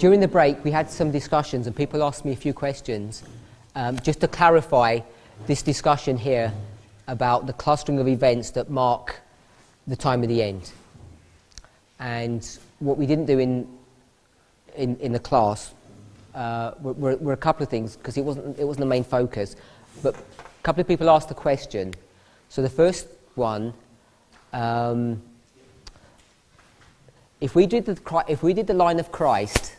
during the break we had some discussions and people asked me a few questions. Just to clarify this discussion here about the clustering of events that mark the time of the end. And what we didn't do in the class were a couple of things, because it wasn't the main focus. But a couple of people asked the question. So the first one, if we did the line of Christ,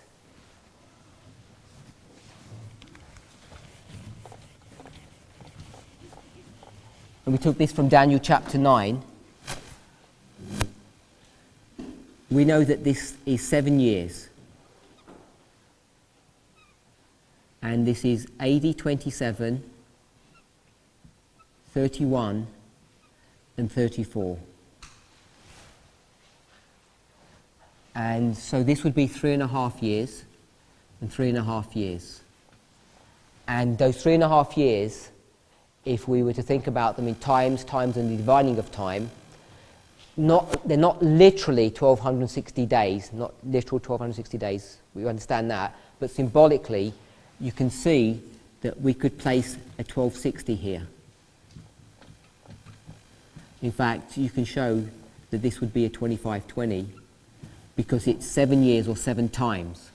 and we took this from Daniel chapter 9, we know that this is 7 years. And this is AD 27, 31, and 34. And so this would be 3.5 years and 3.5 years. And those 3.5 years, if we were to think about them in times, and the dividing of time, they're not literally 1260 days, not literal 1260 days, we understand that, but symbolically you can see that we could place a 1260 here. In fact, you can show that this would be a 2520 because it's 7 years or 7 times.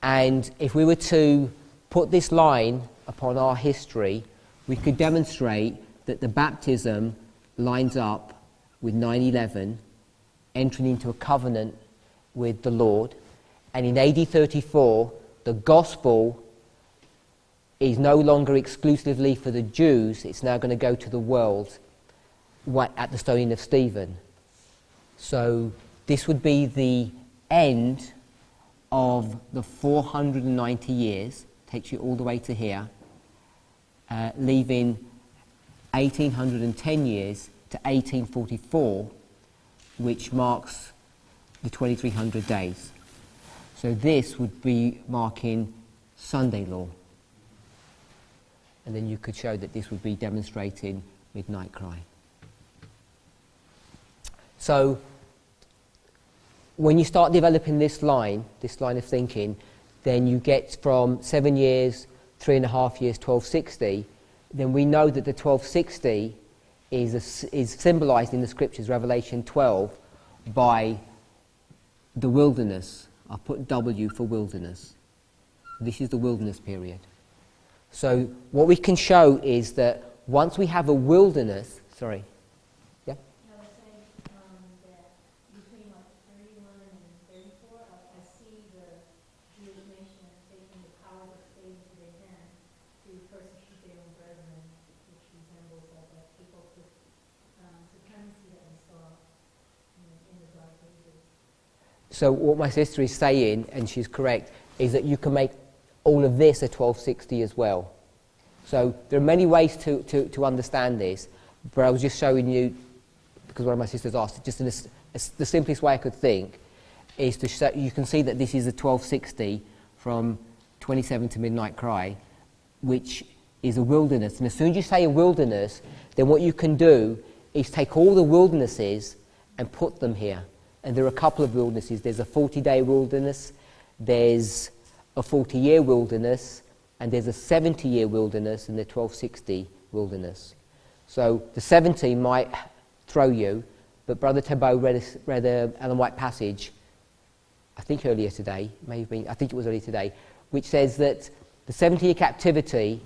And if we were to put this line upon our history, we could demonstrate that the baptism lines up with 9/11, entering into a covenant with the Lord. And in AD 34, the gospel is no longer exclusively for the Jews, it's now going to go to the world at the stoning of Stephen. So this would be the end of the 490 years, takes you all the way to here, leaving 1810 years to 1844, which marks the 2300 days. So this would be marking Sunday law. And then you could show that this would be demonstrating midnight cry. So when you start developing this line of thinking, then you get from 7 years, 3.5 years, 1260, then we know that the 1260 is symbolized in the scriptures, Revelation 12, by the wilderness. I'll put W for wilderness. This is the wilderness period. So what we can show is that once we have a wilderness, sorry, yeah? I was saying that between 31 and 34, I see the Jewish nation taking the power of state into their hand to persecute their own brethren, which resembles that people supremacy that we saw in the Dark Ages. So what my sister is saying, and she's correct, is that you can make all of this a 1260 as well. So there are many ways to understand this, but I was just showing you, because one of my sisters asked, just in the simplest way I could think, is to show, you can see that this is a 1260 from 27 to Midnight Cry, which is a wilderness. And as soon as you say a wilderness, then what you can do is take all the wildernesses and put them here. And there are a couple of wildernesses. There's a 40-day wilderness, there's a 40-year wilderness, and there's a 70-year wilderness and the 1260 wilderness. So the 70 might throw you, but Brother Tebow read a Ellen White passage, I think earlier today, I think it was earlier today, which says that the 70-year captivity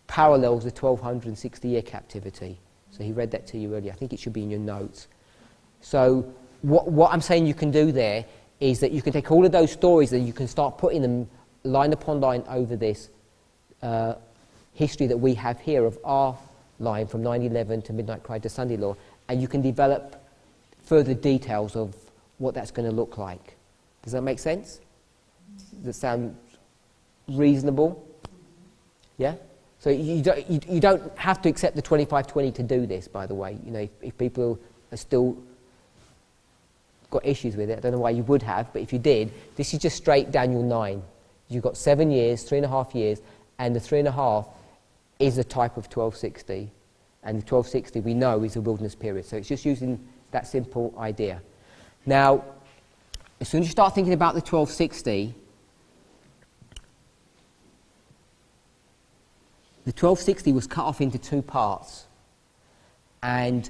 parallels the 1260-year captivity. So he read that to you earlier. I think it should be in your notes. So what I'm saying you can do there is that you can take all of those stories and you can start putting them line upon line over this history that we have here of our line from 9/11 to Midnight Cry to Sunday Law, and you can develop further details of what that's going to look like. Does that make sense? Does that sound reasonable? Yeah? So you don't have to accept the 2520 to do this, by the way. You know, if people are still got issues with it, I don't know why you would have, but if you did, this is just straight Daniel 9. You've got 7 years, 3.5 years, and the 3.5 is a type of 1260. And the 1260 we know is a wilderness period. So it's just using that simple idea. Now, as soon as you start thinking about the 1260, the 1260 was cut off into two parts. And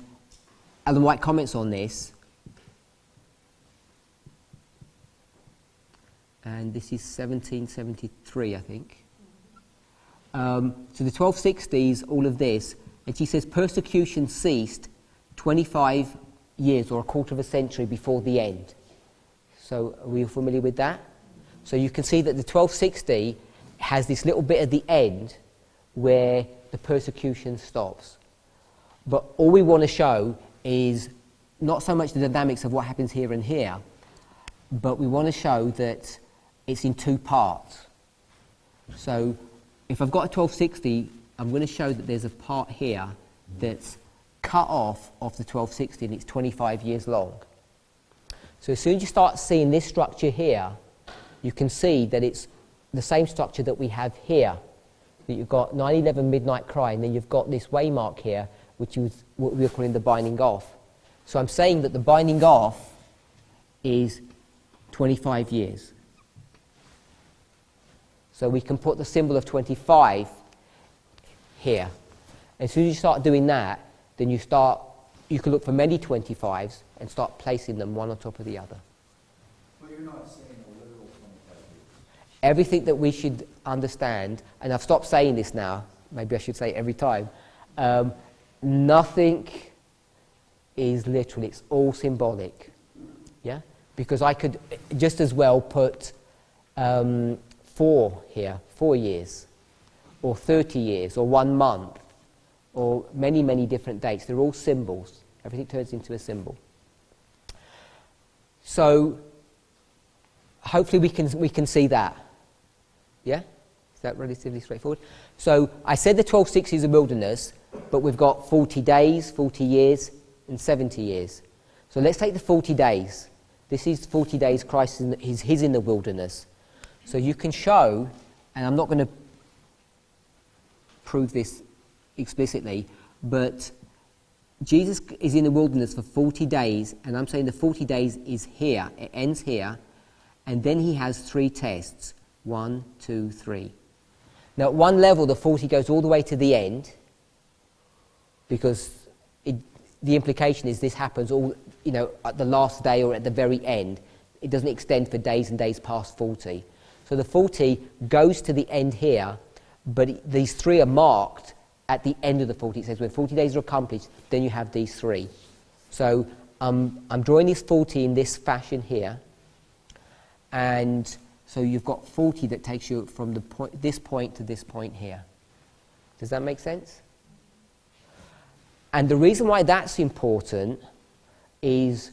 Ellen White comments on this. And this is 1773, I think. So the 1260s, all of this, and she says persecution ceased 25 years or a quarter of a century before the end. So are we familiar with that? So you can see that the 1260 has this little bit at the end where the persecution stops. But all we want to show is not so much the dynamics of what happens here and here, but we want to show that it's in two parts. So if I've got a 1260, I'm going to show that there's a part here that's cut off of the 1260 and it's 25 years long. So as soon as you start seeing this structure here, you can see that it's the same structure that we have here. That you've got 9/11 midnight cry, and then you've got this waymark here, which is what we're calling the binding off. So I'm saying that the binding off is 25 years. So we can put the symbol of 25 here. As soon as you start doing that, then you can look for many 25s and start placing them one on top of the other. But you're not saying a literal 25 years. Everything that we should understand, and I've stopped saying this now, maybe I should say it every time, nothing is literal, it's all symbolic. Yeah? Because I could just as well put 4 here, 4 years, or 30 years, or 1 month, or many, many different dates. They're all symbols. Everything turns into a symbol. So, hopefully we can see that. Yeah? Is that relatively straightforward? So, I said the 1260 is a wilderness, but we've got 40 days, 40 years, and 70 years. So let's take the 40 days. This is 40 days Christ is in the wilderness. So you can show, and I'm not going to prove this explicitly, but Jesus is in the wilderness for 40 days, and I'm saying the 40 days is here, it ends here, and then he has 3 tests. 1, 2, 3. Now at one level the 40 goes all the way to the end, because the implication is this happens all, at the last day or at the very end. It doesn't extend for days and days past 40. So the 40 goes to the end here, but these 3 are marked at the end of the 40. It says when 40 days are accomplished, then you have these 3. So I'm drawing this 40 in this fashion here, and so you've got 40 that takes you from this point to this point here. Does that make sense? And the reason why that's important is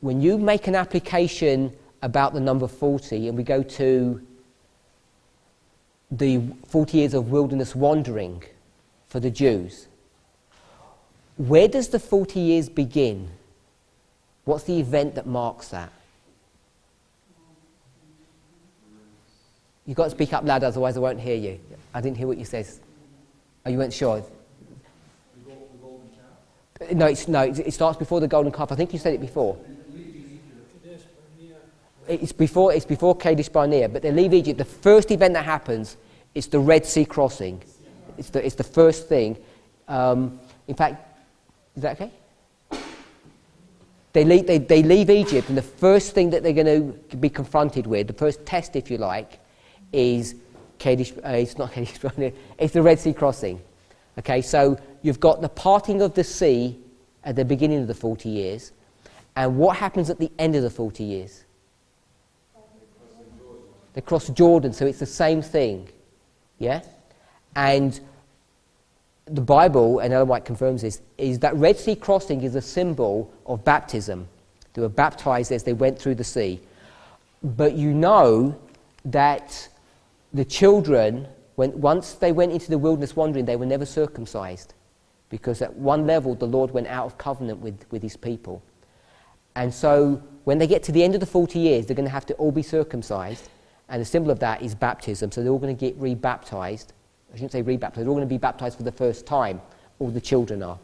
when you make an application about the number 40, and we go to the 40 years of wilderness wandering for the Jews, where does the 40 years begin? What's the event that marks that? You've got to speak up loud, otherwise I won't hear you. I didn't hear what you said. Oh, you weren't sure? The golden calf? No, it starts before the golden calf. I think you said it before. It's before Kadesh Barnea, but they leave Egypt. The first event that happens is the Red Sea crossing. It's the first thing. In fact, is that okay? They leave Egypt, and the first thing that they're going to be confronted with, the first test, if you like, is Kadesh. It's not Kadesh Barnea. It's the Red Sea crossing. Okay, so you've got the parting of the sea at the beginning of the 40 years, and what happens at the end of the 40 years? They cross Jordan, so it's the same thing. Yeah? And the Bible, and Ellen White confirms this, is that Red Sea crossing is a symbol of baptism. They were baptized as they went through the sea. But you know that the children, once they went into the wilderness wandering, they were never circumcised. Because at one level, the Lord went out of covenant with his people. And so, when they get to the end of the 40 years, they're going to have to all be circumcised. And the symbol of that is baptism. So they're all going to get rebaptized. I shouldn't say rebaptized. They're all going to be baptized for the first time. All the children are.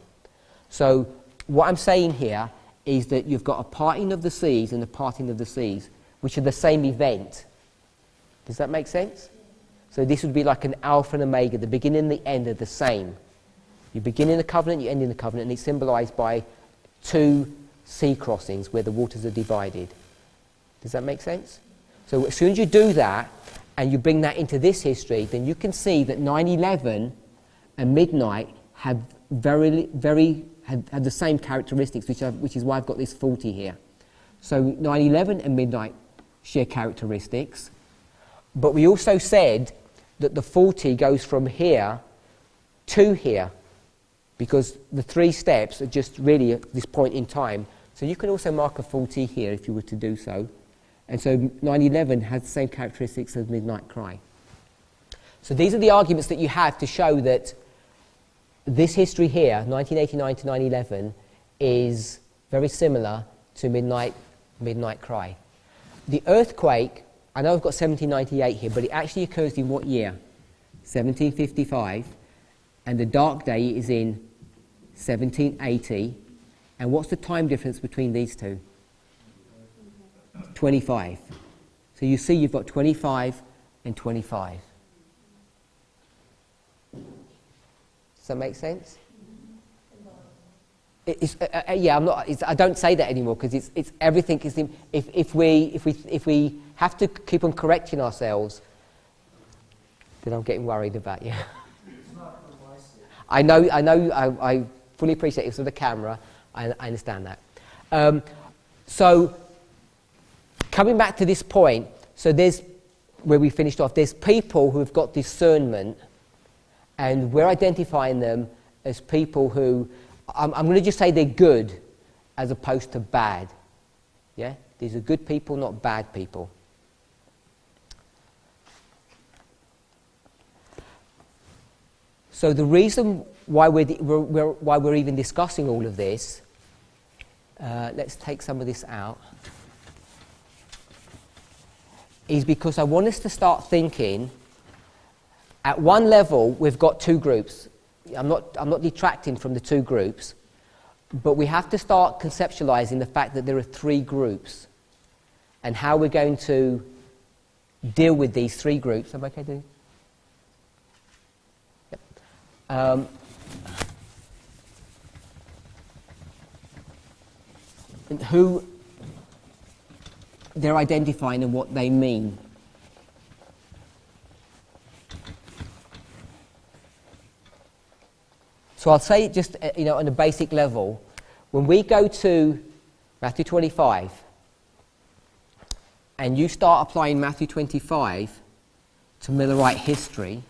So what I'm saying here is that you've got a parting of the seas and a parting of the seas. which are the same event. Does that make sense? So this would be like an alpha and omega. The beginning and the end are the same. You begin in the covenant, you end in the covenant, and it's symbolized by two sea crossings where the waters are divided. Does that make sense? So as soon as you do that, and you bring that into this history, then you can see that 9/11 and midnight have have the same characteristics, which is why I've got this 40 here. So 9/11 and midnight share characteristics, but we also said that the 40 goes from here to here, because the three steps are just really at this point in time. So you can also mark a 40 here if you were to do so. And so 9/11 has the same characteristics as Midnight Cry. So these are the arguments that you have to show that this history here, 1989 to 9/11, is very similar to Midnight Cry. The earthquake, I know I've got 1798 here, but it actually occurs in what year? 1755. And the dark day is in 1780. And what's the time difference between these two? 25. So you see you've got 25 and 25. Does that make sense? Yeah, I don't say that anymore because it's everything is. If we have to keep on correcting ourselves, then I'm getting worried about you. It's not for my sake. I know. I fully appreciate it for the camera. I understand that. So coming back to this point, so there's where we finished off. There's people who have got discernment, and we're identifying them as people who. I'm going to just say they're good as opposed to bad. Yeah? These are good people, not bad people. So the reason why we're even discussing all of this, let's take some of this out, is because I want us to start thinking, at one level we've got two groups. I'm not detracting from the two groups, but we have to start conceptualizing the fact that there are three groups and how we're going to deal with these three groups. Am I okay to? Yep. And who they're identifying and what they mean. So I'll say just, on a basic level, when we go to Matthew 25, and you start applying Matthew 25 to Millerite history,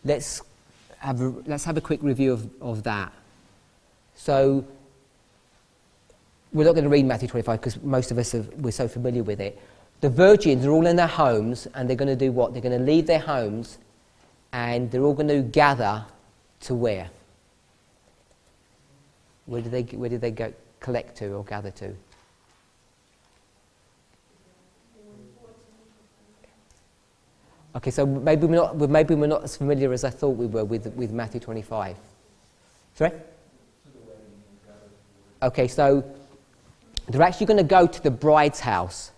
let's have a quick review of that. So we're not going to read Matthew 25 because most of us we're so familiar with it. The virgins are all in their homes, and they're going to do what? They're going to leave their homes. And they're all going to gather to where? Where did they go? Collect to or gather to? Okay, so maybe we're not as familiar as I thought we were with Matthew 25. Sorry? Okay, so they're actually going to go to the bride's house.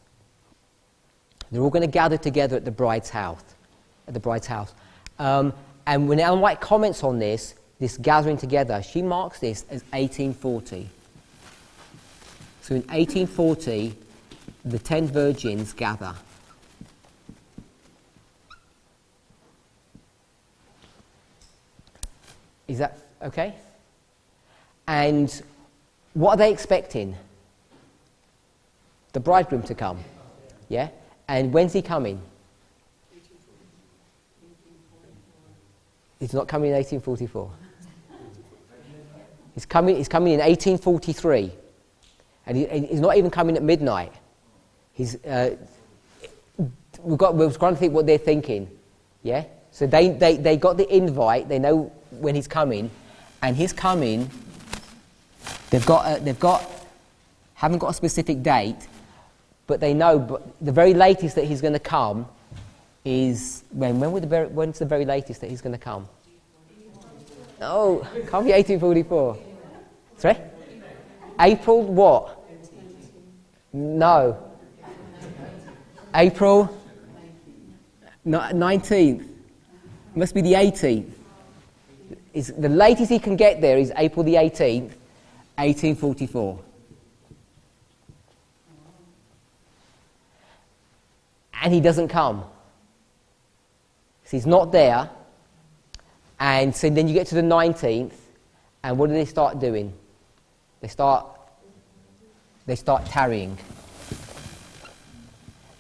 They're all going to gather together at the bride's house. And when Ellen White comments on this gathering together, she marks this as 1840. So in 1840, the 10 virgins gather. Is that okay? And what are they expecting? The bridegroom to come. Yeah? And when's he coming? He's not coming in 1844. He's coming in 1843. And he's not even coming at midnight. We're trying to think what they're thinking. Yeah? So they got the invite, they know when he's coming, and his coming, haven't got a specific date, but they know, but the very latest that he's going to come is when's the very latest that he's going to come? Oh, can't be 1844. Sorry? April what? No. April 19th. Must be the 18th. The latest he can get there is April the 18th, 1844. And he doesn't come. So he's not there. And so then you get to the 19th, and what do they start doing? They start tarrying.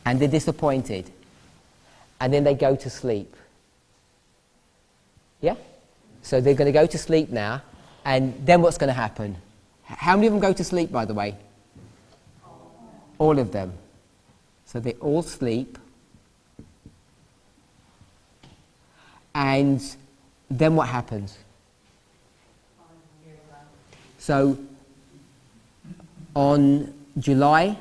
And they're disappointed. And then they go to sleep. Yeah? So they're going to go to sleep now, and then what's going to happen? How many of them go to sleep, by the way? All of them. So they all sleep. And then what happens? So on July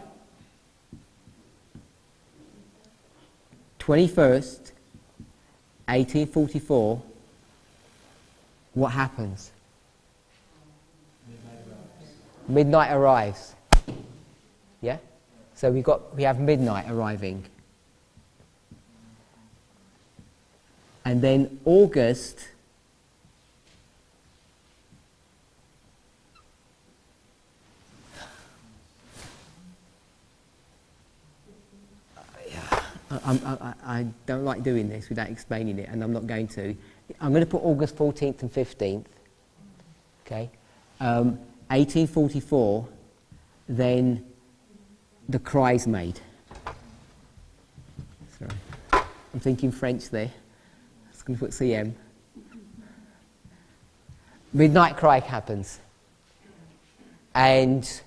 21st, 1844, what happens? Midnight arrives. Yeah? So we have midnight arriving. And then August I don't like doing this without explaining it, and I'm not going to. I'm going to put August 14th and 15th. Okay? 1844, then the cry's made. Sorry. I'm thinking French there. I was going to put CM. Midnight cry happens. And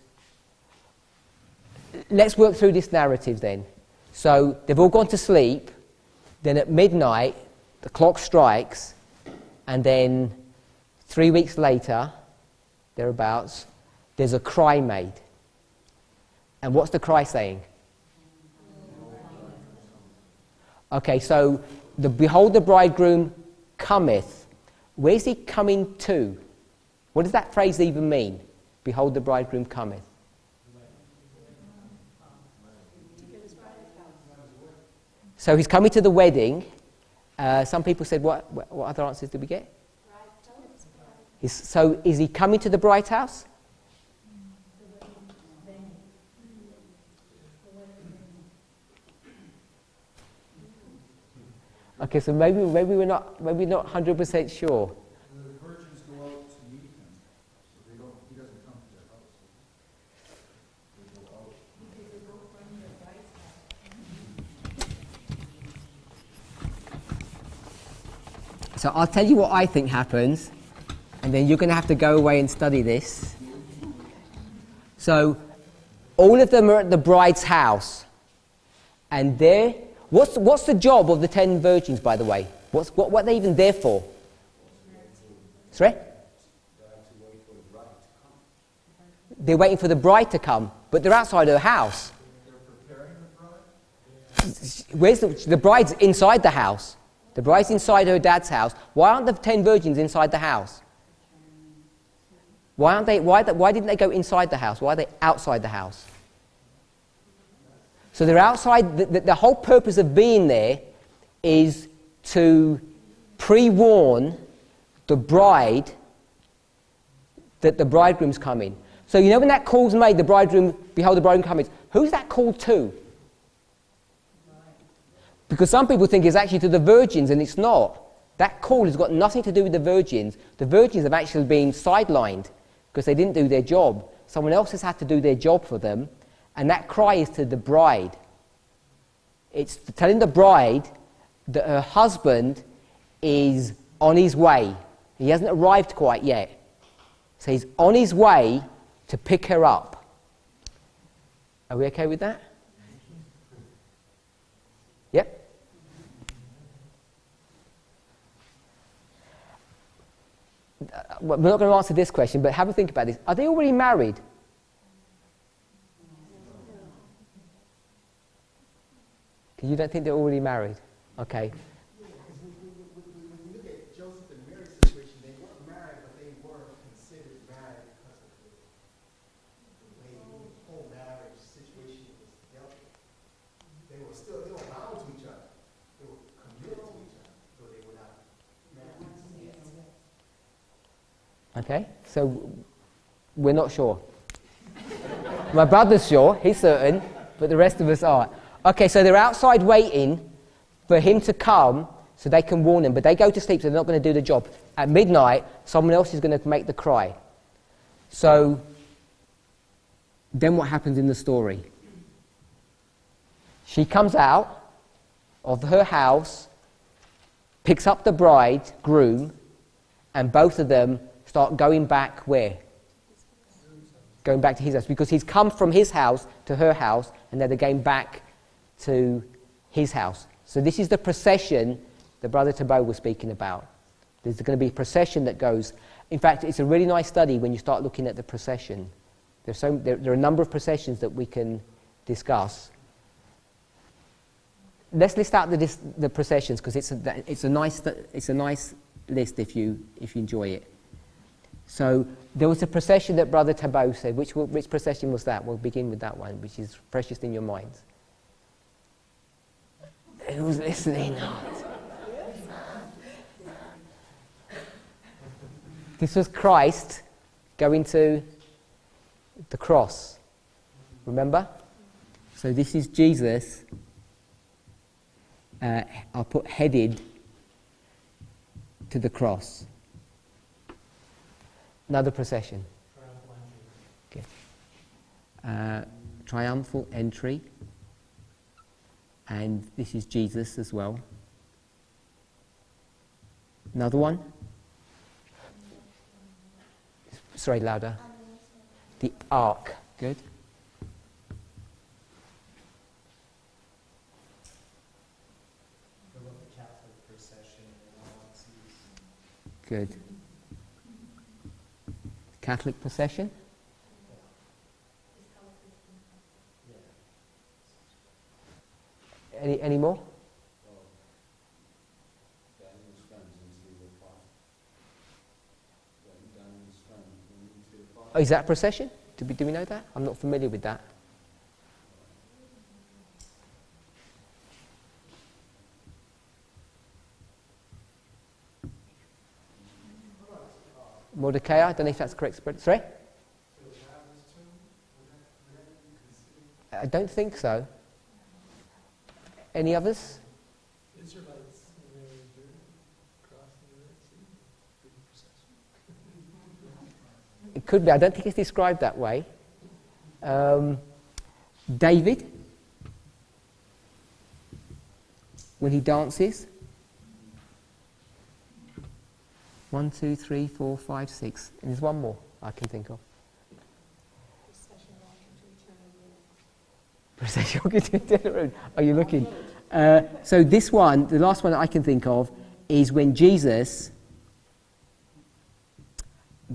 let's work through this narrative then. So they've all gone to sleep, then at midnight the clock strikes, and then 3 weeks later, thereabouts, there's a cry made. And what's the cry saying? Okay, so behold the bridegroom cometh. Where's he coming to? What does that phrase even mean? Behold the bridegroom cometh. So he's coming to the wedding. Some people said, what other answers did we get? So is he coming to the bride's house? Okay, so maybe we're not 100% sure. The virgins go out to meet him, so he doesn't come to their house. They go out. So I'll tell you what I think happens, and then you're going to have to go away and study this. So all of them are at the bride's house, and there. What's the job of the 10 virgins, by the way? What are they even there for? Sorry? They're waiting for the bride to come, but they're outside her house. They're preparing the bride? Where's the bride's inside the house? The bride's inside her dad's house. Why aren't the 10 virgins inside the house? Why aren't they? Why didn't they go inside the house? Why are they outside the house? So they're outside. The whole purpose of being there is to pre-warn the bride that the bridegroom's coming. So you know when that call's made, the bridegroom, behold the bridegroom coming, who's that called to? Because some people think it's actually to the virgins, and it's not. That call has got nothing to do with the virgins. The virgins have actually been sidelined because they didn't do their job. Someone else has had to do their job for them. And that cry is to the bride. It's telling the bride that her husband is on his way. He hasn't arrived quite yet. So he's on his way to pick her up. Are we okay with that? Yep. We're not going to answer this question, but have a think about this. Are they already married? You don't think they're already married? Okay. When you look at Joseph and Mary's situation, they weren't married, but they were considered married because of the way the whole marriage situation Okay, so we're not sure. My brother's sure, he's certain, but the rest of us aren't. Okay, so they're outside waiting for him to come so they can warn him, but they go to sleep so they're not going to do the job. At midnight, someone else is going to make the cry. So then what happens in the story? She comes out of her house, picks up the bridegroom, and both of them start going back where? Going back to his house, because he's come from his house to her house, and then they're going back to his house. So this is the procession that Brother Tabo was speaking about. There's going to be a procession that goes. In fact, it's a really nice study when you start looking at the procession. There are a number of processions that we can discuss. Let's list out the processions, because it's a nice list if you enjoy it. So there was a procession that Brother Tabo said. Which procession was that? We'll begin with that one, which is freshest in your minds. Who's listening? This was Christ going to the cross. Remember? So this is Jesus. I'll put headed to the cross. Another procession. Okay. Triumphal entry. And this is Jesus as well. Another one. Sorry, louder. The ark. Good. Good. Catholic procession. Any more? Oh, is that a procession? Do we know that? I'm not familiar with that. Mordecai, I don't know if that's correct. Sorry? I don't think so. Any others? Israelites in their journey crossing the Red Sea. Big procession. It could be. I don't think it's described that way. David, when he dances. 1, 2, 3, 4, 5, 6. And there's one more I can think of. Procession walking to eternal road. Are you looking? So this one, the last one that I can think of, is when Jesus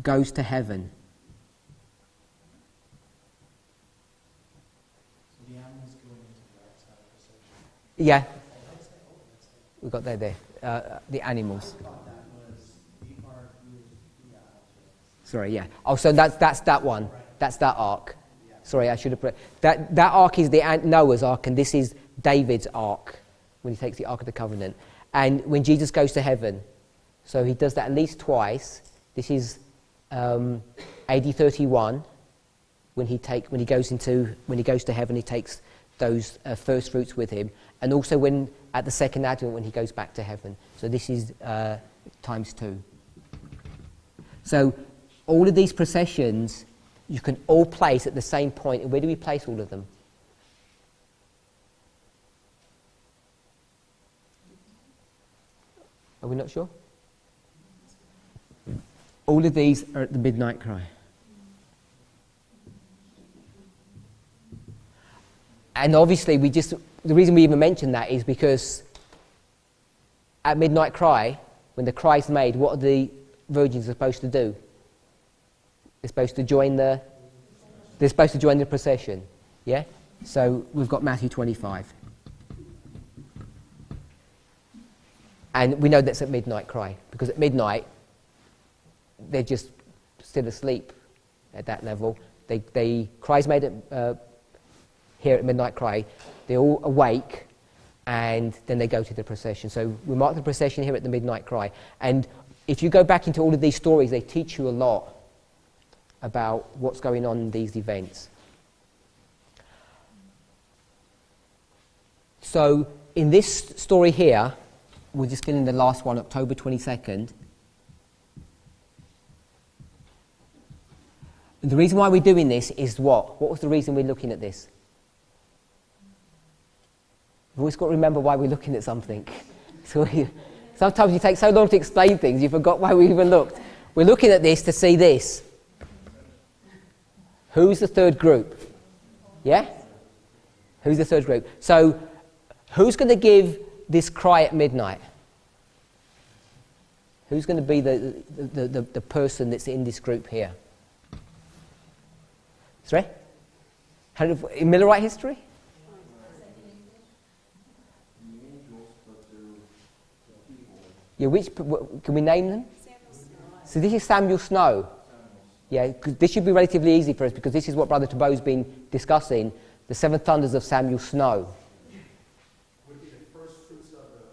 goes to heaven. So the animals going into the dark side procession. Yeah. We got there. The animals. Sorry, yeah. Oh, so that's that one. That's that ark. Sorry, I should have put that ark is the Noah's ark, and this is David's ark when he takes the Ark of the Covenant. And when Jesus goes to heaven, so he does that at least twice. This is AD 31 when he goes to heaven, he takes those first fruits with him, and also when at the second advent when he goes back to heaven. So this is times 2. So all of these processions you can all place at the same point. And where do we place all of them? Are we not sure? All of these are at the midnight cry. And obviously the reason we even mention that is because at midnight cry, when the cry is made, what are the virgins supposed to do? They're supposed to join the procession. Yeah? So we've got Matthew 25. And we know that's at midnight cry, because at midnight they're just still asleep at that level. Cry's made here at midnight cry. They're all awake, and then they go to the procession. So we mark the procession here at the midnight cry. And if you go back into all of these stories, they teach you a lot about what's going on in these events. So in this story here, we'll just fill in the last one, October 22nd. The reason why we're doing this is what? What was the reason we're looking at this? We've always got to remember why we're looking at something. Sometimes you take so long to explain things, you forgot why we even looked. We're looking at this to see this. Who's the third group? Yeah? Who's the third group? So, who's going to give this cry at midnight? Who's going to be the person that's in this group here? Sorry? In Millerite history? Yeah, can we name them? So this is Samuel Snow. Yeah, this should be relatively easy for us because this is what Brother Tabot's been discussing, the seven thunders of Samuel Snow. Would it be the first fruits of the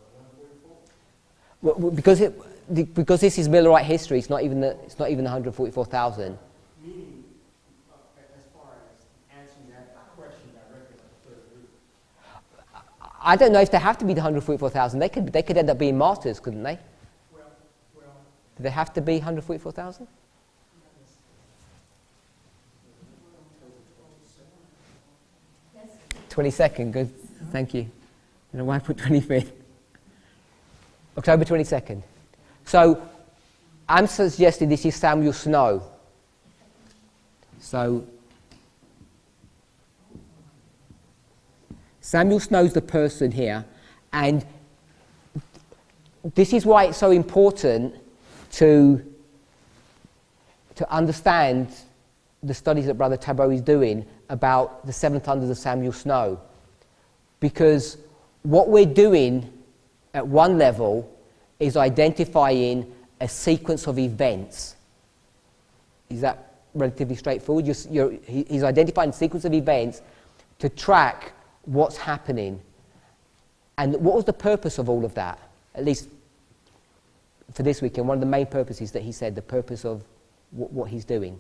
144? Well, because this is Millerite history, it's not even the 144,000. Meaning, as far as answering that question directly like the third group. I don't know if they have to be the 144,000. They could end up being martyrs, couldn't they? Well, Do they have to be 144,000? Yes. 22nd, good. Thank you. I don't know why I put 25th. October 22nd. So, I'm suggesting this is Samuel Snow. So, Samuel Snow's the person here, and this is why it's so important to understand the studies that Brother Tabot is doing about the seven thunders of Samuel Snow. Because what we're doing at one level is identifying a sequence of events. Is that relatively straightforward? He's identifying a sequence of events to track what's happening. And what was the purpose of all of that? At least for this weekend, one of the main purposes that he said, the purpose of what he's doing.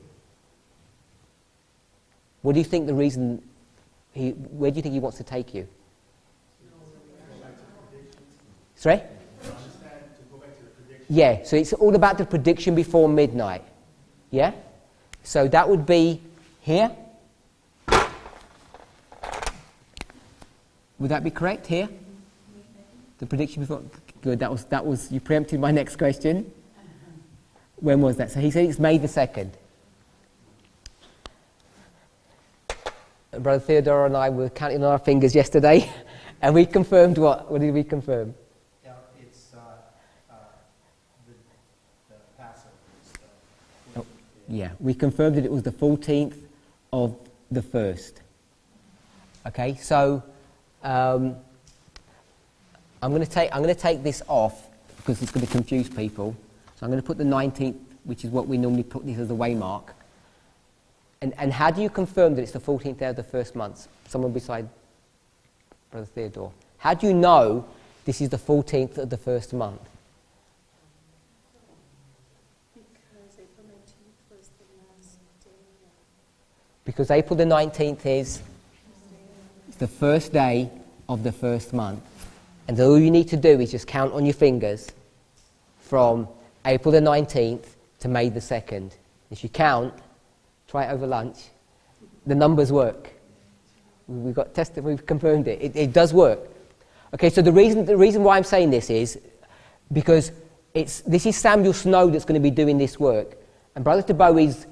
What do you think the reason, where do you think he wants to take you? Sorry? Yeah, so it's all about the prediction before midnight. Yeah? So that would be here. Would that be correct here? The prediction before. Good. That was. You preempted my next question. When was that? So he said it's May the 2nd. Brother Theodore and I were counting on our fingers yesterday, and we confirmed what? What did we confirm? Yeah, it's the Passover stuff. Oh, yeah, we confirmed that it was the 14th of the 1st. Okay, so. I'm going to take this off because it's going to confuse people. So I'm going to put the 19th, which is what we normally put this as a waymark. And how do you confirm that it's the 14th day of the first month? Someone beside Brother Theodore. How do you know this is the 14th of the first month? Because April 19th was the last day. Because April the 19th is the first day of the first month. And all you need to do is just count on your fingers from April the 19th to May the 2nd. If you count, try it over lunch, the numbers work. We've got tested, we've confirmed it. It does work. Okay, so the reason why I'm saying this is because this is Samuel Snow that's going to be doing this work. And Brother Tabot is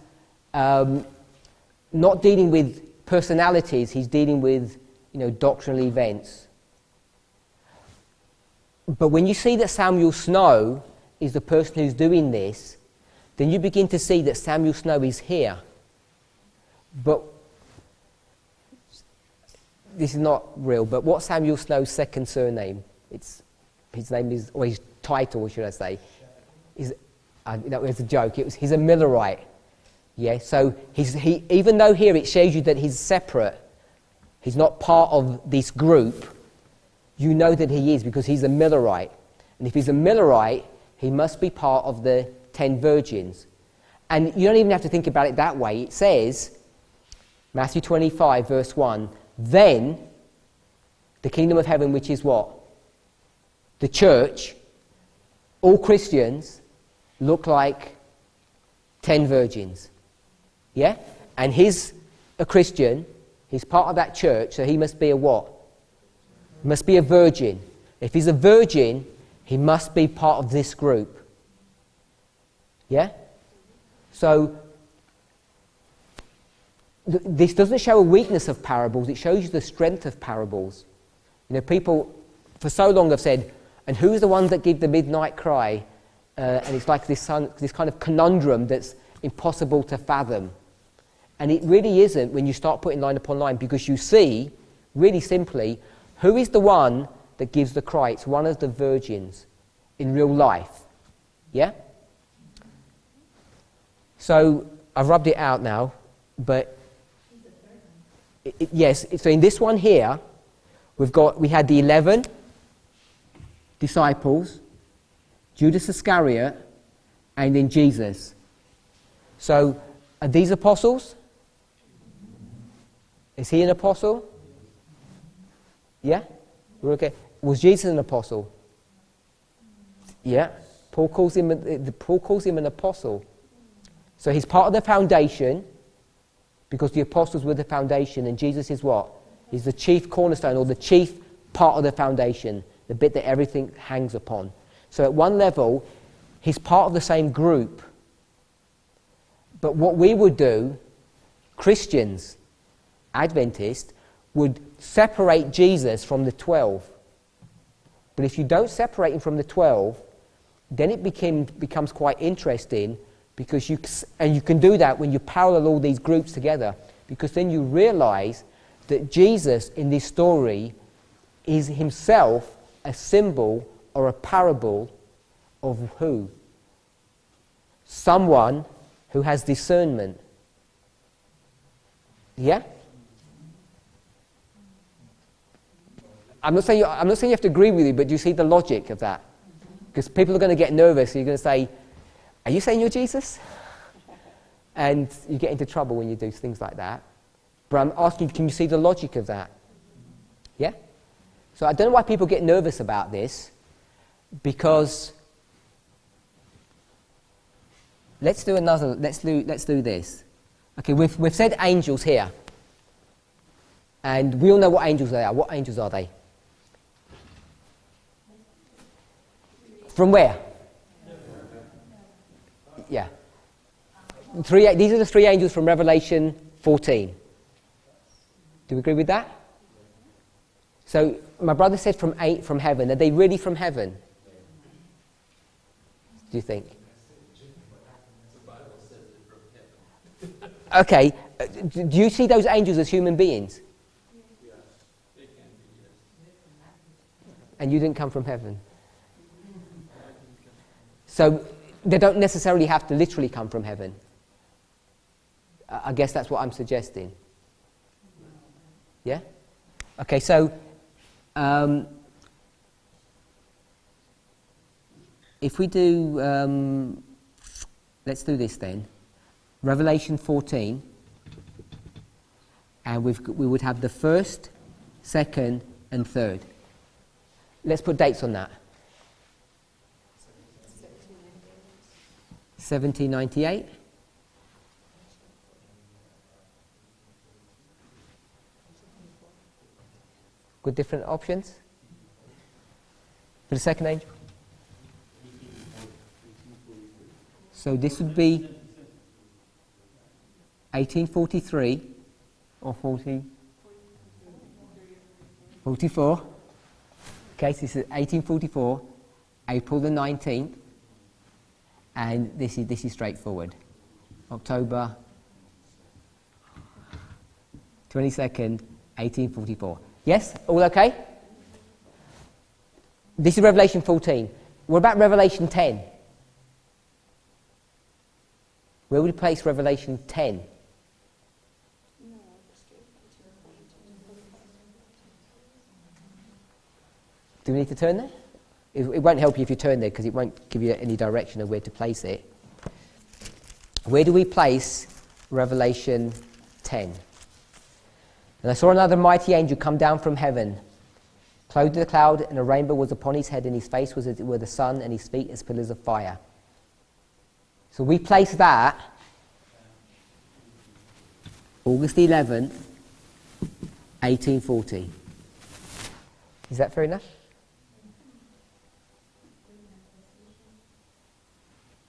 not dealing with personalities, he's dealing with doctrinal events. But when you see that Samuel Snow is the person who's doing this, then you begin to see that Samuel Snow is here. But this is not real, but what's Samuel Snow's second surname? His name is, or his title, should I say, that was a joke. He's a Millerite. Yeah, so even though here it shows you that he's separate, he's not part of this group, you know that he is because he's a Millerite. And if he's a Millerite, he must be part of the 10 virgins. And you don't even have to think about it that way. It says, Matthew 25, verse 1, then the kingdom of heaven, which is what? The church, all Christians, look like 10 virgins. Yeah? And he's a Christian, he's part of that church, so he must be a what? He must be a virgin. If he's a virgin, he must be part of this group. Yeah? So, this doesn't show a weakness of parables, it shows you the strength of parables. You know, people for so long have said, and who's the ones that give the midnight cry? And it's like this kind of conundrum that's impossible to fathom. And it really isn't when you start putting line upon line, because you see, really simply, who is the one that gives the cry? It's one of the virgins in real life. Yeah? So, I've rubbed it out now, but yes, so in this one here, we had the 11 disciples, Judas Iscariot, and then Jesus. So, are these apostles? Is he an apostle? Yeah? We're okay. Was Jesus an apostle? Yeah. Paul calls him an apostle. So he's part of the foundation, because the apostles were the foundation, and Jesus is what? He's the chief cornerstone, or the chief part of the foundation, the bit that everything hangs upon. So at one level, he's part of the same group. But what we would do, Christians, Adventists, would separate Jesus from the 12. But if you don't separate him from the 12, then it becomes quite interesting, because you can do that when you parallel all these groups together, because then you realize that Jesus in this story is himself a symbol or a parable of who? Someone who has discernment. Yeah? I'm not saying you have to agree with me, but do you see the logic of that? Because people are going to get nervous. You're going to say, are you saying you're Jesus? And you get into trouble when you do things like that. But I'm asking, can you see the logic of that? Yeah? So I don't know why people get nervous about this, because let's do this. Okay, we've said angels here. And we all know what angels they are. What angels are they? From where? Yeah. These are the three angels from Revelation 14. Do we agree with that? So, my brother said from heaven. Are they really from heaven? Do you think? Okay. Do you see those angels as human beings? And you didn't come from heaven. So, they don't necessarily have to literally come from heaven. I guess that's what I'm suggesting. Yeah? Okay, so if we do, let's do this then. Revelation 14, and we would have the first, second, and third. Let's put dates on that. 1798. Good different options? For the second angel? So this would be 1843 or 44. Okay, so this is 1844, April the 19th. And this is straightforward. October 22nd, 1844. Yes? All okay? This is Revelation 14. What about Revelation 10? Where would you place Revelation 10? Do we need to turn there? It won't help you if you turn there because it won't give you any direction of where to place it. Where do we place Revelation 10? And I saw another mighty angel come down from heaven, clothed with a cloud, and a rainbow was upon his head, and his face was as it were the sun, and his feet as pillars of fire. So we place that August 11th, 1840. Is that fair enough?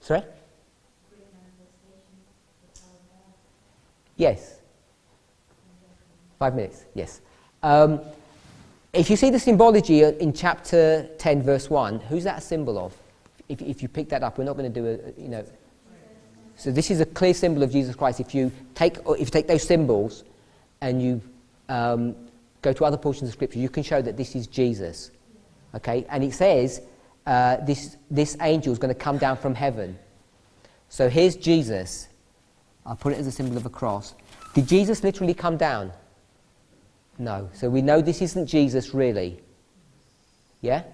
Sorry? Yes. 5 minutes, yes. If you see the symbology in chapter 10, verse 1, who's that a symbol of? If you pick that up, we're not going to do So this is a clear symbol of Jesus Christ. If you take those symbols and you go to other portions of Scripture, you can show that this is Jesus. Okay? And it says this angel is going to come down from heaven. So here's Jesus. I'll put it as a symbol of a cross. Did Jesus literally come down? No. So we know this isn't Jesus really. Yeah?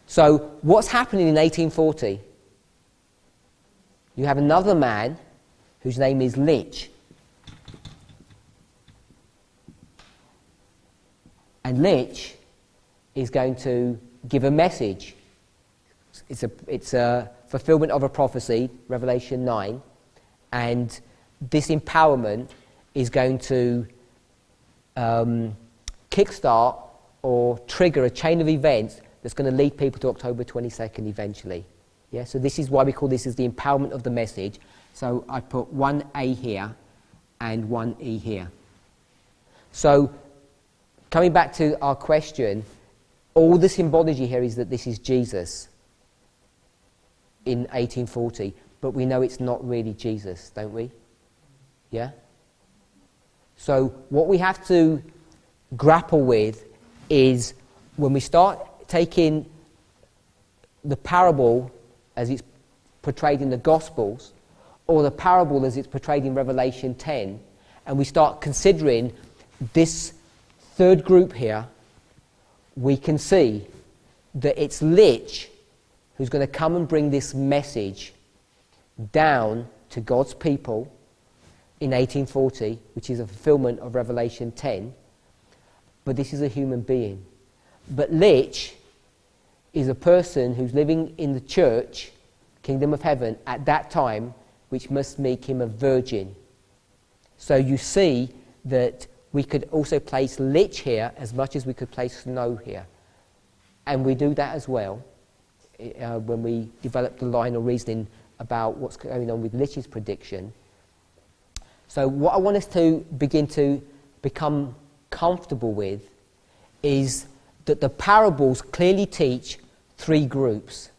So what's happening in 1840? You have another man whose name is Lich. And Lich is going to give a message. It's a fulfillment of a prophecy, Revelation 9. And this empowerment is going to kickstart or trigger a chain of events that's going to lead people to October 22nd eventually. Yeah, so this is why we call this as the empowerment of the message. So I put 1A here and 1E here. So coming back to our question, all the symbology here is that this is Jesus in 1840, but we know it's not really Jesus, don't we? Yeah? So what we have to grapple with is when we start taking the parable as it's portrayed in the Gospels, or the parable as it's portrayed in Revelation 10, and we start considering this third group here, we can see that it's Lich who's going to come and bring this message down to God's people in 1840, which is a fulfillment of Revelation 10, but this is a human being. But Lich is a person who's living in the church, kingdom of heaven, at that time, which must make him a virgin. So you see that we could also place Lich here as much as we could place Snow here. And we do that as well when we develop the line of reasoning about what's going on with Lich's prediction. So what I want us to begin to become comfortable with is that the parables clearly teach three groups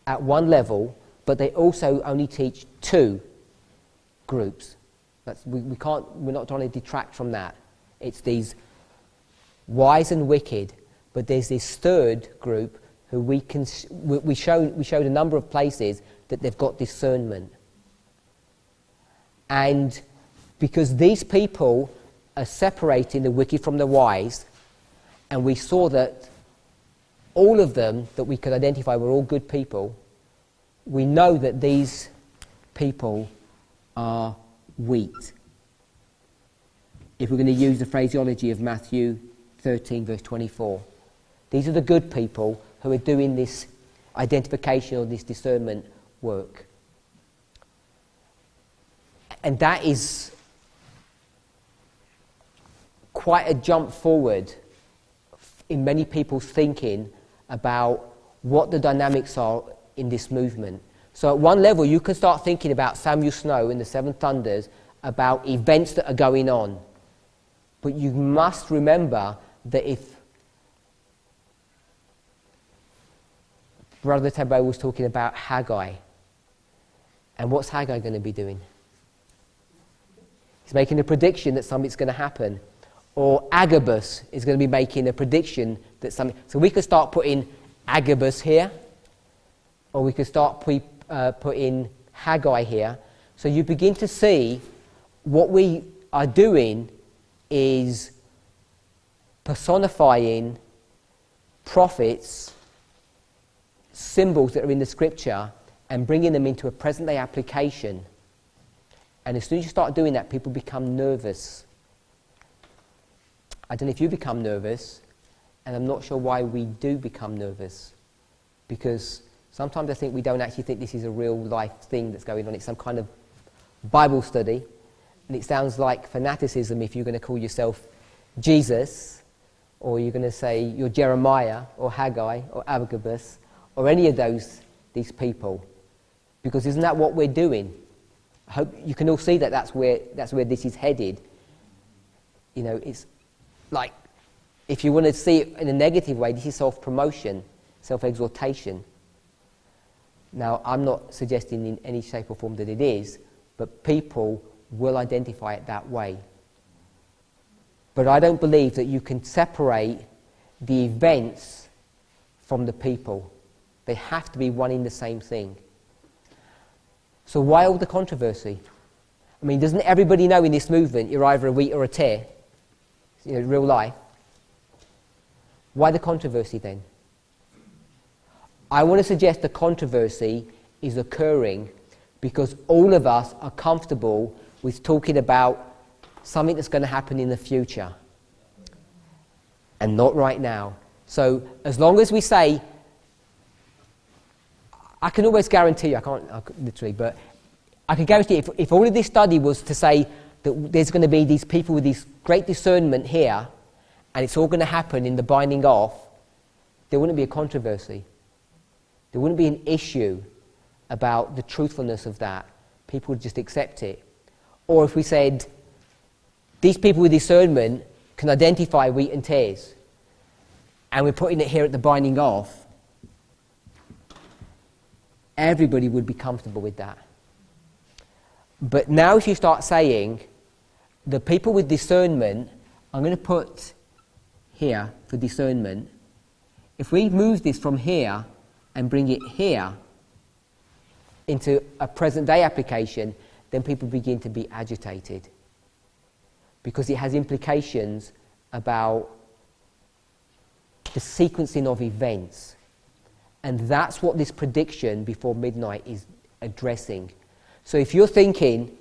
at one level, but they also only teach two groups. We're not trying to detract from that. It's these wise and wicked, but there's this third group who we showed a number of places that they've got discernment. And because these people are separating the wicked from the wise, and we saw that all of them that we could identify were all good people, we know that these people are wheat. If we're going to use the phraseology of Matthew 13, verse 24. These are the good people who are doing this identification or this discernment work. And that is quite a jump forward in many people's thinking about what the dynamics are in this movement. So at one level you can start thinking about Samuel Snow and the Seven Thunders, about events that are going on. But you must remember that if Brother Tabo was talking about Haggai, and what's Haggai going to be doing? He's making a prediction that something's going to happen. Or Agabus is going to be making a prediction that something... So we could start putting Agabus here, or we could start putting Haggai here. So you begin to see what we are doing is personifying prophets, symbols that are in the scripture, and bringing them into a present day application. And as soon as you start doing that, people become nervous. I don't know if you become nervous, and I'm not sure why we do become nervous. Because sometimes I think we don't actually think this is a real life thing that's going on. It's some kind of Bible study, and it sounds like fanaticism if you're going to call yourself Jesus, or you're going to say you're Jeremiah, or Haggai, or Agabus, or any of these people. Because isn't that what we're doing? I hope you can all see that that's where this is headed. You know, it's like, if you want to see it in a negative way, this is self-promotion, self-exaltation. Now, I'm not suggesting in any shape or form that it is, but people will identify it that way. But I don't believe that you can separate the events from the people. They have to be one in the same thing. So why all the controversy? I mean, doesn't everybody know in this movement you're either a wheat or a tare? You know, real life. Why the controversy then? I want to suggest the controversy is occurring because all of us are comfortable with talking about something that's going to happen in the future and not right now. So as long as we say, I can always guarantee, I can't literally, but I can guarantee if all of this study was to say that there's going to be these people with this great discernment here and it's all going to happen in the binding off, there wouldn't be a controversy. There wouldn't be an issue about the truthfulness of that. People would just accept it. Or if we said, these people with discernment can identify wheat and tares, and we're putting it here at the binding off, everybody would be comfortable with that. But now if you start saying, the people with discernment, I'm going to put here for discernment, if we move this from here and bring it here into a present day application, then people begin to be agitated. Because it has implications about the sequencing of events. And that's what this prediction before midnight is addressing. So if you're thinking,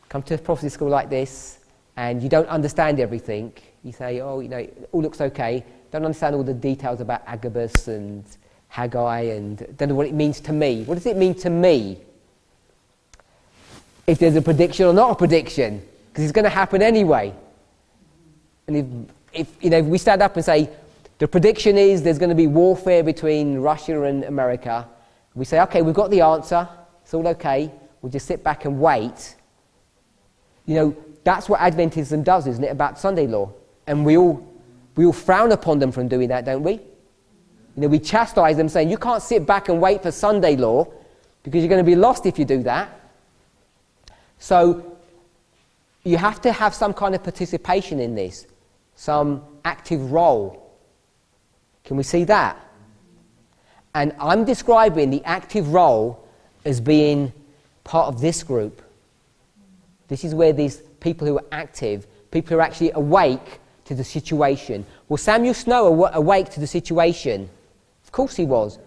come to a prophecy school like this, and you don't understand everything, you say, oh, you know, it all looks okay, don't understand all the details about Agabus and Haggai, and don't know what it means to me. What does it mean to me? If there's a prediction or not a prediction, because it's going to happen anyway. And if we stand up and say, the prediction is there's going to be warfare between Russia and America, we say, okay, we've got the answer, it's all okay, we'll just sit back and wait. You know, that's what Adventism does, isn't it, about Sunday law? And we all frown upon them from doing that, don't we? You know, we chastise them saying, you can't sit back and wait for Sunday law because you're going to be lost if you do that. So you have to have some kind of participation in this, some active role. Can we see that? And I'm describing the active role as being part of this group. This is where these people who are active, people who are actually awake to the situation. Was Samuel Snow awake to the situation? Of course he was.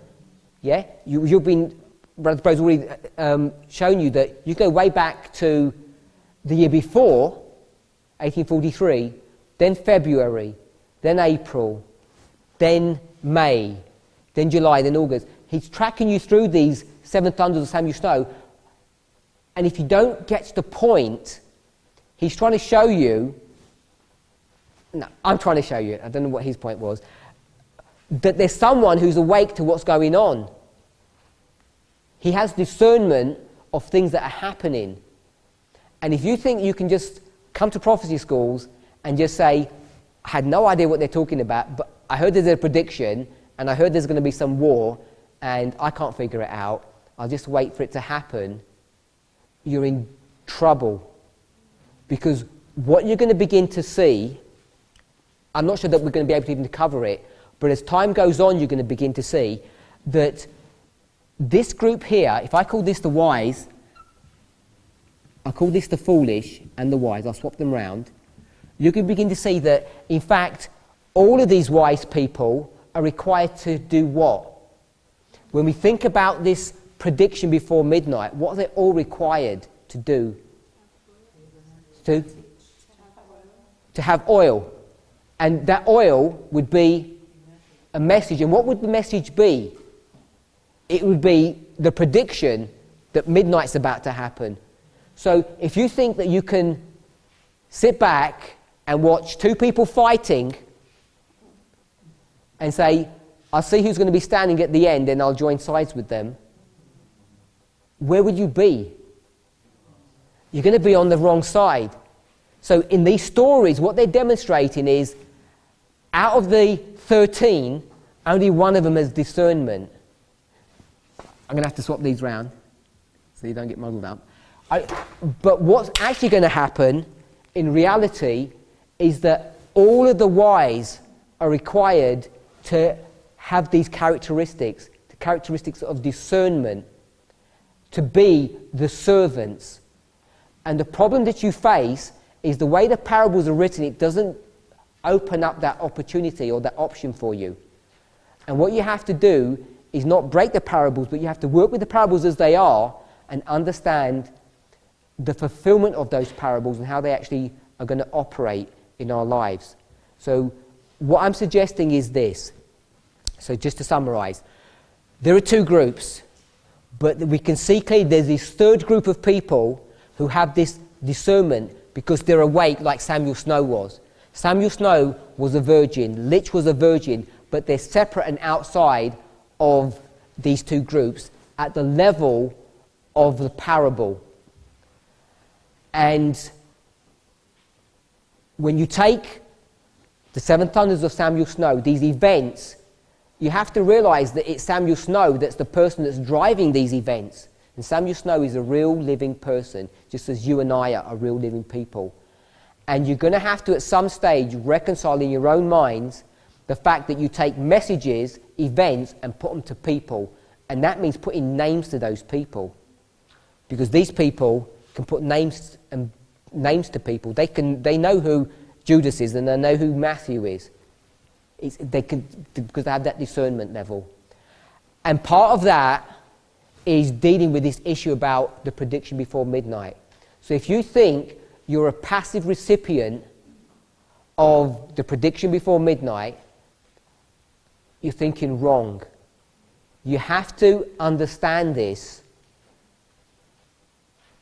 Yeah? You've been, Brother Bro's already shown you that you go way back to the year before, 1843, then February, then April, then May, then July, then August. He's tracking you through these 7 thunders of Samuel Snow, and if you don't get to the point, he's trying to show you, no, I'm trying to show you, I don't know what his point was, that there's someone who's awake to what's going on. He has discernment of things that are happening. And if you think you can just come to prophecy schools and just say, I had no idea what they're talking about, but I heard there's a prediction, and I heard there's going to be some war, and I can't figure it out, I'll just wait for it to happen, you're in trouble. Because what you're going to begin to see, I'm not sure that we're going to be able to even cover it, but as time goes on, you're going to begin to see that this group here, if I call this the wise, I call this the foolish and the wise, I'll swap them round, you can begin to see that, in fact, all of these wise people are required to do what? When we think about this prediction before midnight, what are they all required to do? To have oil. And that oil would be a message. And what would the message be? It would be the prediction that midnight's about to happen. So if you think that you can sit back and watch two people fighting and say, I'll see who's going to be standing at the end and I'll join sides with them, where would you be? You're going to be on the wrong side. So in these stories, what they're demonstrating is, out of the 13, only one of them has discernment. I'm going to have to swap these round so you don't get muddled up. But what's actually going to happen in reality is that all of the wise are required to have these characteristics, the characteristics of discernment, to be the servants. And the problem that you face is the way the parables are written, it doesn't open up that opportunity or that option for you. And what you have to do is not break the parables, but you have to work with the parables as they are and understand the fulfillment of those parables and how they actually are going to operate in our lives. So what I'm suggesting is this. So just to summarize, there are two groups, but we can see clearly there's this third group of people who have this discernment because they're awake like Samuel Snow was. Samuel Snow was a virgin, Litch was a virgin, but they're separate and outside of these two groups at the level of the parable. And when you take the seven thunders of Samuel Snow, these events, you have to realize that it's Samuel Snow that's the person that's driving these events. And Samuel Snow is a real living person, just as you and I are real living people. And you're going to have to, at some stage, reconcile in your own minds the fact that you take messages, events, and put them to people. And that means putting names to those people. Because these people can put names to people. They know who Judas is and they know who Matthew is. Because they have that discernment level. And part of that is dealing with this issue about the prediction before midnight. So if you think you're a passive recipient of the prediction before midnight, you're thinking wrong. You have to understand this,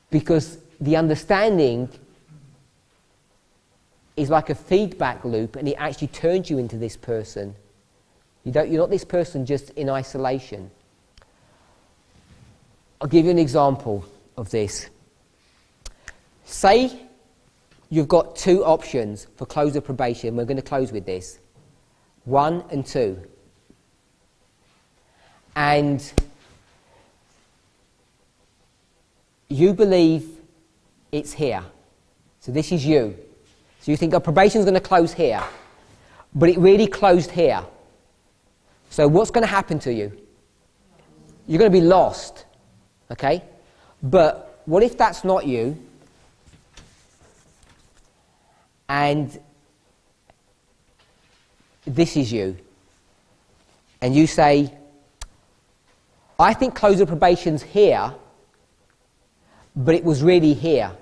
because the understanding is like a feedback loop, and it actually turns you into this person. You're not this person just in isolation. I'll give you an example of this. Say you've got two options for close of probation. We're going to close with this. 1 and 2. And you believe it's here. So this is you. So you think our probation's going to close here. But it really closed here. So what's going to happen to you? You're going to be lost. Okay? But what if that's not you? And this is you. And you say, I think close of probation's here, but it was really here.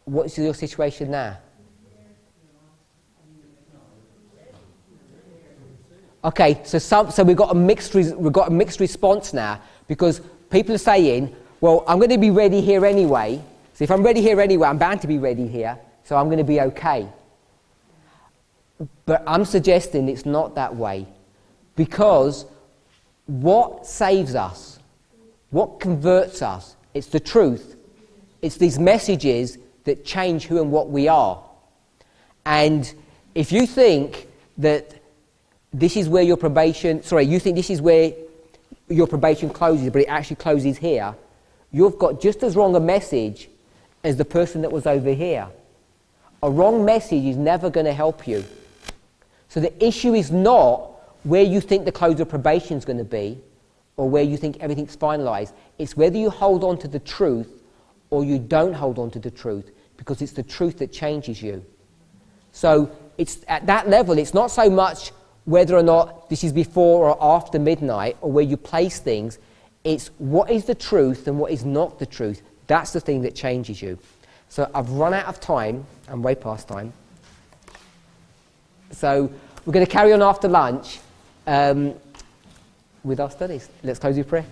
What's your situation now? Okay, so we've got a mixed response now, because people are saying, well, I'm going to be ready here anyway. So if I'm ready here anyway, I'm bound to be ready here, so I'm going to be okay. But I'm suggesting it's not that way, because what saves us, what converts us, it's the truth. It's these messages that change who and what we are. And if you think that this is where your probation, you think this is where your probation closes, but it actually closes here, you've got just as wrong a message as the person that was over here. A wrong message is never going to help you. So the issue is not where you think the close of probation is going to be, or where you think everything's finalized. It's whether you hold on to the truth or you don't hold on to the truth, because it's the truth that changes you. So it's at that level, it's not so much whether or not this is before or after midnight or where you place things. It's what is the truth and what is not the truth. That's the thing that changes you. So I've run out of time. I'm way past time. So we're going to carry on after lunch with our studies. Let's close with prayer.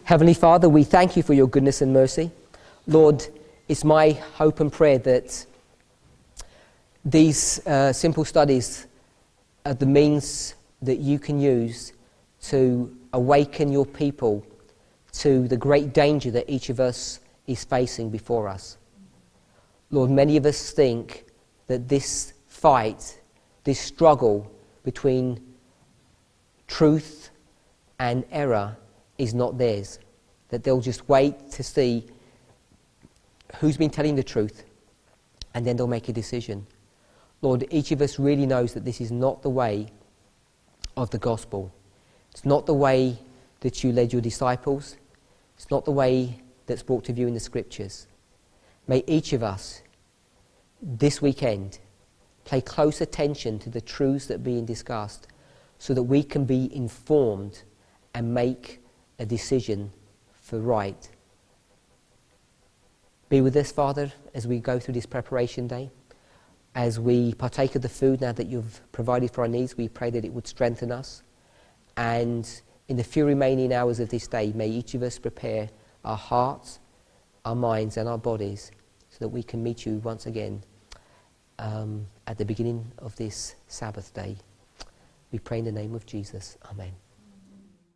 Heavenly Father, we thank you for your goodness and mercy. Lord, it's my hope and prayer that these simple studies are the means that you can use to awaken your people to the great danger that each of us is facing before us. Lord, many of us think that this fight, this struggle between truth and error is not theirs, that they'll just wait to see who's been telling the truth and then they'll make a decision. Lord, each of us really knows that this is not the way of the gospel. It's not the way that you led your disciples. It's not the way that's brought to view in the scriptures. May each of us this weekend pay close attention to the truths that are being discussed so that we can be informed and make a decision for right. Be with us, Father, as we go through this preparation day. As we partake of the food now that you've provided for our needs, we pray that it would strengthen us. And in the few remaining hours of this day, may each of us prepare our hearts, our minds and our bodies so that we can meet you once again at the beginning of this Sabbath day. We pray in the name of Jesus. Amen.